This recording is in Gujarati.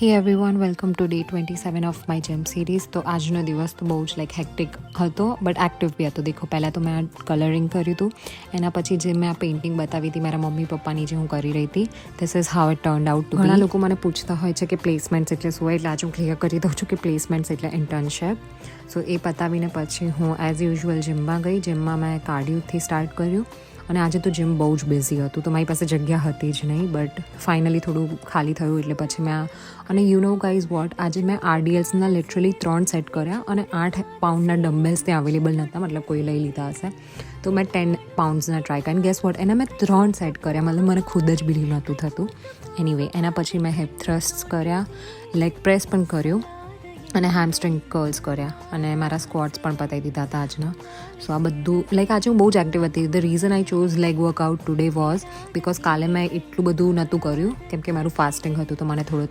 હે everyone, welcome to day 27 of my જેમ સિરીઝ. તો આજનો દિવસ તો બહુ જ હેક્ટિક હતો, બટ એક્ટિવ બી હતો. દેખો, પહેલાં તો મેં આ કલરિંગ કર્યું હતું, એના પછી જે મેં આ પેઇન્ટિંગ બતાવી હતી મારા મમ્મી પપ્પાની, જે હું કરી રહી હતી, this is how it turned out. ઘણા લોકો મને પૂછતા હોય છે કે પ્લેસમેન્ટ્સ એટલે શું હોય, એટલે આજે હું ક્લિયર કરી દઉં છું કે પ્લેસમેન્ટ્સ એટલે ઇન્ટર્નશિપ. સો એ પતાવીને પછી હું એઝ યુઝ્યુઅલ જીમમાં ગઈ. જીમમાં મેં કાર્ડિયોથી સ્ટાર્ટ કર્યું, અને આજે તો જીમ બહુ જ બિઝી હતું, તો મારી પાસે જગ્યા હતી જ નહીં, બટ ફાઇનલી થોડું ખાલી થયું એટલે પછી મેં અને યુ નો ગાઈઝ વોટ, આજે મેં RDLsના લિટરલી 3 સેટ કર્યા, અને 8 પાઉન્ડના ડમ્બેલ્સ ત્યાં અવેલેબલ નહોતા, મતલબ કોઈ લઈ લીધા હશે, તો મેં 10 પાઉન્ડ્સના ટ્રાય કર્યા. ગેસ વોટ, એના મેં 3 સેટ કર્યા, મતલબ મને ખુદ જ બિલીવ નહોતું થતું. એનીવે, એના પછી મેં હિપ થ્રસ્ટ કર્યા, લેગ પ્રેસ પણ કર્યું, અને હેમસ્ટ્રિંગ કર્લ્સ કર્યા, અને મારા સ્ક્વોટ્સ પણ પતાવી દીધા હતા આજના. સો આ બધું આજે હું બહુ જ એક્ટિવ હતી. The reason I chose leg workout today was because કાલે મેં એટલું બધું નહોતું કર્યું, કેમ કે મારું ફાસ્ટિંગ હતું, તો મને થોડું